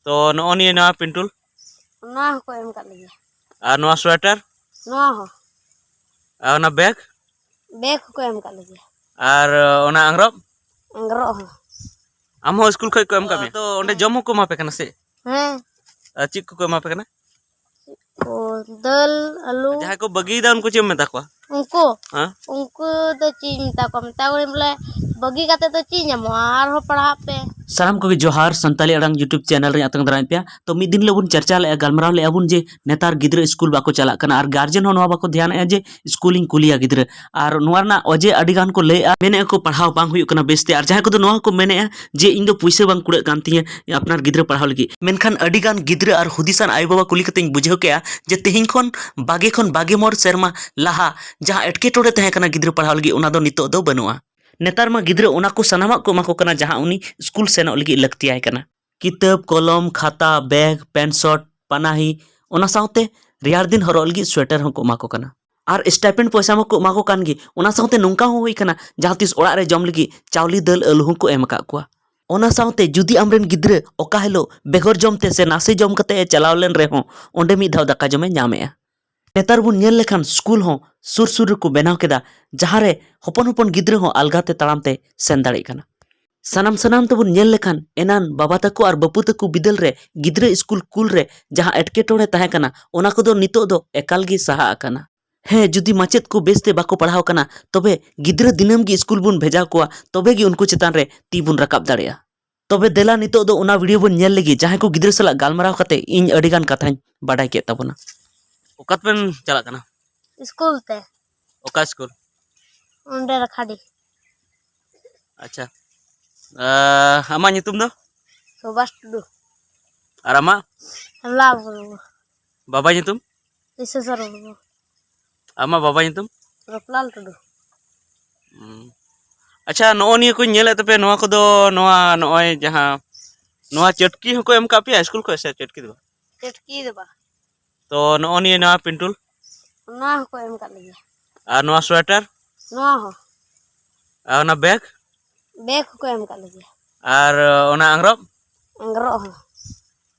तो नॉनी ना पिंटुल ना को एम कर लगे और नवा स्वेटर ना हो और ना बैग बैग को एम कर लगे और ओना अंगरब अंगरो हो आम हो स्कूल खै को एम का तो ओंडे जम को मा पे कना से हैं चिक को मा पे कना ओ दाल आलू जहां को बगी दा उनको चेम मेता को उनको हां उनको तो चीज मिता को बोले बगी काते तो चीज नमो आर हो पढ़ा पे साराम को जोहार संताली अड़ांग यूट्यूब चैनल रे आतंग दराय पे तो मिद दिन लेबुन चर्चा ले गलमराव ले अबुन जे नेतार गिद्र स्कूल बाको चला कना और गार्जियन हो नवा बाको ध्यान ए जे स्कूलिंग कुलिया गिद्र और नोरना अजे अडिगान को ले मेने को पढ़ाव बांग हुई कना बेस्ते और जहां को नवा को मेने जे इन दो पैसे बांग कुड़े कांती अपनार गिद्र पढ़ाव लगी मेनखान अडिगान गिद्र और हुदिसान आई बाबा कुली कते बुझेव के जे तेहिं खन बागे मोर सेरमा लाहा जहां एटके टोड़े तहे कना गिद्र पढ़ाव लगी ओना दो नितो दो बनुआ नेतार मा गिद्र ओना को सनामा को माको कना जहां उनी स्कूल सेनो लगी लगती आय कना किताब कलम खाता बैग पेन शर्ट पनाही ओना साउते रियार दिन हरो लगी स्वेटर हो को माको कना और स्टाइपेंड पैसा को माको कान गी ओना साउते नुंका हो हुई कना जहां तिस ओड़ा रे जम लगी चावली दाल आलू को एम का कुआ ओना साउते जुदी आमरेन गिद्र ओका हेलो बेगर जमते से नासे जम कते चलाव लेन रे हो ओंडे मी धाव दाका जमे नामे नेतार बुन नेल लेखान स्कूल हो सुर सुर को बनाव केदा जहां रे हपन हपन गिद्र हो अलगाते ताड़ामते सेन दाड़े कना सनाम सनाम तबुन नेल लेखान एनान बाबा तको और बापू तको बिदल रे गिद्र स्कूल कुल रे जहां एटके टोड़े तहे कना ओना कोदो नितो दो एकाल गी सहा आकना हे जुदी माचेत को बेस्ते बाको पढ़ाव कना तबे गिद्र दिनम गी स्कूल बुन भेजा कोआ तबे गी उनको चितान रे ती बुन रकाब दाड़ेया तबे देला नितो दो ओना वीडियो बुन नेल लगी जहां को गिद्र सला गालमराव कते इन अडिगान कथाñ बाडाय के तबना ओकत पेन चला कना स्कूल ते ओका स्कूल उंडे रखाडी अच्छा आमा नितुम दो सुभाष टुडू और आमा लाभ बोलो बाबा नितुम इसे सर बोलो आमा बाबा नितुम रपलाल टुडू अच्छा नोनी को नेले तपे नोआ को दो नोआ नोय जहां नोआ चटकी को एम का पे स्कूल को से चटकी दो चटकी देबा तो नोनी ना पिंटुल ना को एम कर लगे और नोआ स्वेटर ना हो और ना बैग बैग को एम कर लगे और ओना अंगरब अंगरो हो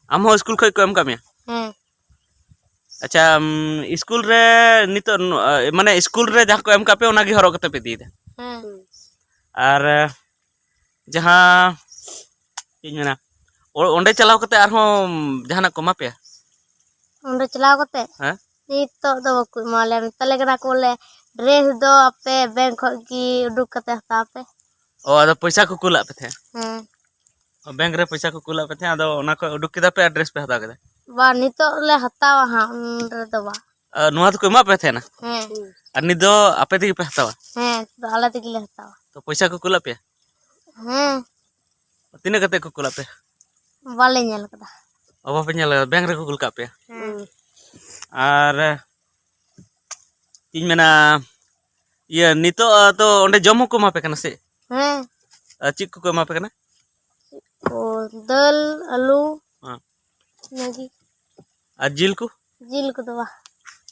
आम हो स्कूल खै को एम का में हैं अच्छा स्कूल रे नितो माने स्कूल रे जहां को एम का पे ओना गी हरो कते पे दी दे हैं और जहां इन मेना ओंडे चलाव कते आर हो जहाना को मा पे उंडे चलाव कते हैं नितो दो को माले तले करा को ले ड्रेस दो आपे बैंक की उडुक कते हता पे ओ आदो पैसा को कुला पे थे हैं बैंक रे पैसा को कुला पे थे आदो ओना को उडुक केदा पे एड्रेस पे हता केदा बा नितो ले हतावा हां उंडे दो बा नुआ तो को मा पे थे ना हैं और नि दो आपे ती पे हतावा हैं तो आला तक ले हतावा तो पैसा को कुला पे हैं तीने कते को कुला पे वाले नेल कदा अब पे नेल बैंक रे को कुल का पे हैं और इन मेना ये नितो तो ओंडे जमो को मा पे कना से हैं चिक को मा पे कना ओ दाल आलू हां मैगी और जिल को दो बा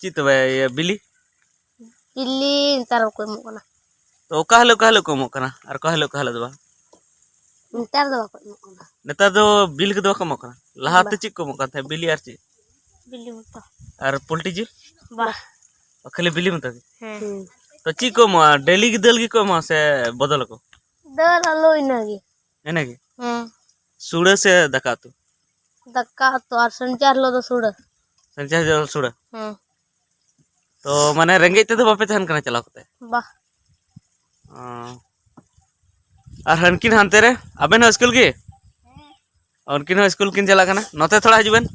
चित बे ये बिली पिल्ली तार को मो कना तो कहलो को मो कना और कहलो दो तार दो को मो कना नेता दो बिल के दो को मो कना लहाते चिक को मो कना थे बिली आर ची बिल्ली मत और पोल्ट्री जिल बा खाली बिली मत हैं तो ची को मो डेली की दल की को मो से बदल को दाल आलू इनागी एने की हैं सुड़े से दका तू दक्का तो और संचार लो तो सुड़ संचार जल सुड़े हैं तो माने रेंगे ते तो बापे तहन कना चला कते बा और हनकिन हानते रे अबेन स्कूल की और उनकिन स्कूल किन चला कना नोते थोड़ा हजबेन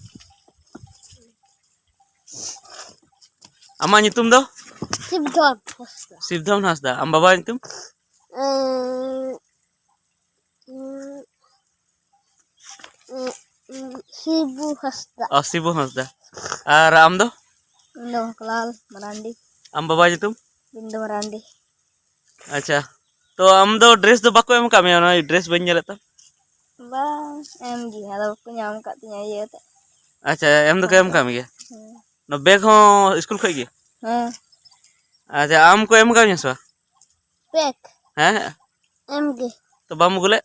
आमा नितुम दो शिवधम हासदा आम बाबा नितुम शिबू हासदा और आम दो लोकलाल मरांडी आम बाबा नितुम बिंदु मरांडी अच्छा तो आम दो ड्रेस दो बाको एम कामे ना ड्रेस बन नेले तो बा एम जी हादा को नाम का तिया ये ते अच्छा एम दो एम कामे गया नो बैग हो स्कूल खई गया हैं अच्छा आम को एम कामे सवा पैक हैं एम के तो बाम गुले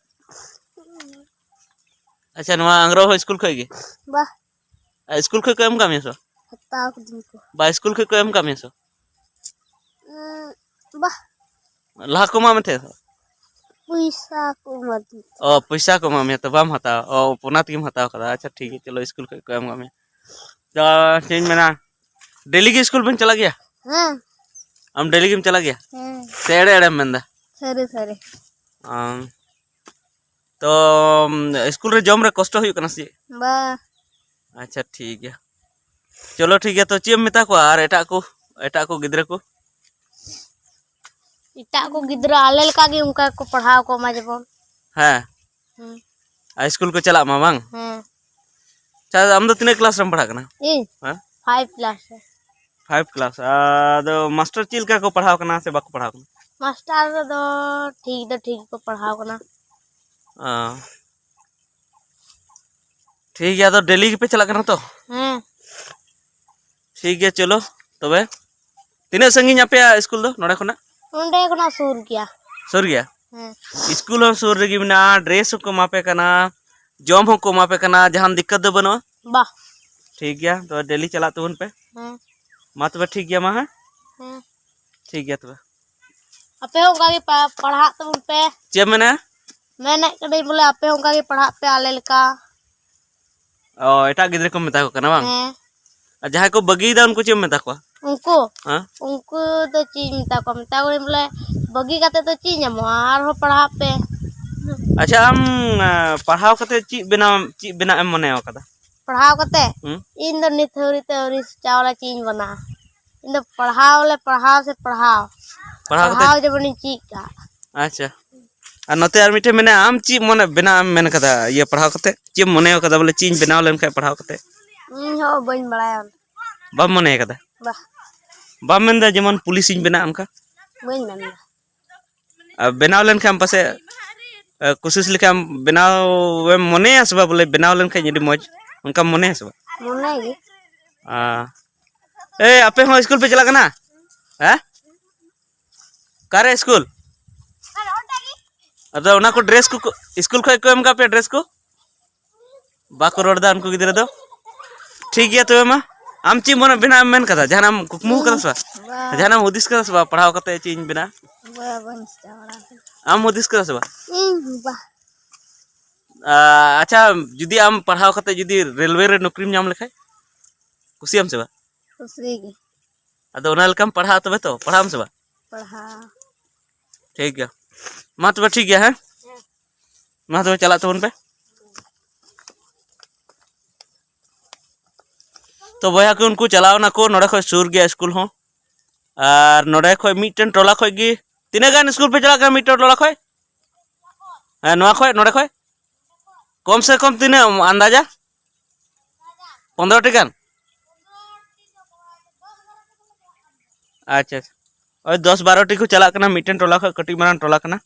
अच्छा नवा अंग्रो हो स्कूल खय गे बा स्कूल खय को एम कामी सो हताव दिन को बा स्कूल खय को एम कामी सो बा लाहा को मा थे पैसा को मत ओ पैसा को मामे तो बाम हता ओ पुनात की हताव कदा अच्छा ठीक है चलो स्कूल खय को एम कामी तो चेंज मेना डेली के स्कूल बन चला गया हां हम डेली के चला गया हां सेड़े एड़े मेंदा सरे सरे तो स्कूल रे जम रे कष्ट हुई कना सी बा अच्छा ठीक है चलो ठीक है तो चेम मेता को और एटा को गिद्रे को इटा को गिद्रा आलेल का गे उनका को पढ़ाओ को मा जबन हां स्कूल को चला मा बांग हां अच्छा हम तो तीन क्लास रे पढ़ा कना ए हां 5 क्लास है 5 क्लास आदो मास्टर चिल का को पढ़ाओ कना से बाको पढ़ाओ कना मास्टर दो ठीक को पढ़ाओ कना ठीक है तो डेली पे चला करना तो हां ठीक है चलो तबे तीन संगी पे स्कूल दो नोडे खना उंडे कोना सूर गया सुर गया हां स्कूल और सुर रेगी बिना ड्रेस को मापे कना जॉम हो को मापे कना जहां दिक्कत दो बनो बा ठीक है तो डेली चला तो उन पे हां मा तबे ठीक गया मा है हां ठीक है तबे अपे होगा के पढ़ा तो उन पे चे मैंने कदे बोले अपे होगा के पढ़ा पे आलेल का ओ एटा गिद्रे को मेता को कना बांग हां जहां को बगी दा उनको चे मेता को उनको हां उनको तो चीज मिता को बोले बगी काते तो चीज नमो आर हो पढ़ा पे अच्छा हम पढ़ाओ कते ची बिना एम मने कदा पढ़ाओ कते इन दो निथौरी तौरी चावला चीज बना इन दो पढ़ाओ से पढ़ाओ जब बनी चीज का अच्छा और नते आर मिठे मेने आम ची मने बिना मेन कदा ये पढ़ाओ कते ची मने कदा बोले चीज बनाव लेन खाय पढ़ाओ कते हो बन बड़ाया बा मने कदा बा बा मेनदा जेमन पुलिस इन बना हमका बन मेनदा अब बनाव लेन खाम पासे कोशिश लेके बनाव मने आसबा बोले बनाव लेन खाय जदी मज उनका मने आसबा मने गे ए आपे हो स्कूल पे चला कना हैं कारे स्कूल अदो उना को ड्रेस को स्कूल खय को एम का पे ड्रेस को बाको रोडदा उनको गिदरे दो ठीक गया तो मा आम ची मन बिना मेन कदा जहानाम कुकमु कदा सबा जहानाम हुदिस कदा सबा पढ़ाओ कते चीज बिना बन चावड़ा आम हुदिस कदा सबा बा अच्छा जुदी आम पढ़ाओ कते जुदी रेलवे रे नौकरी नाम लेखाय कुसियाम सेबा खुशी गे अदो उना लकम पढ़ा तबे तो पढ़ाम सेबा पढ़ा ठीक है मा तबे ठीक गया है मा तबे चला तो उन पे तो बया को उनको चलाव ना को नोडे खय सुर गया स्कूल हो और नोडे खय मिटन टोला खय गी तिने गान स्कूल पे चला का मिटन टोला खय हां नोआ खय नोडे खय कम से कम तिने अंदाजा 15 टिकान अच्छा और 10-12 टी को चला कना मिटन टोला खय कटी मारन टोला कना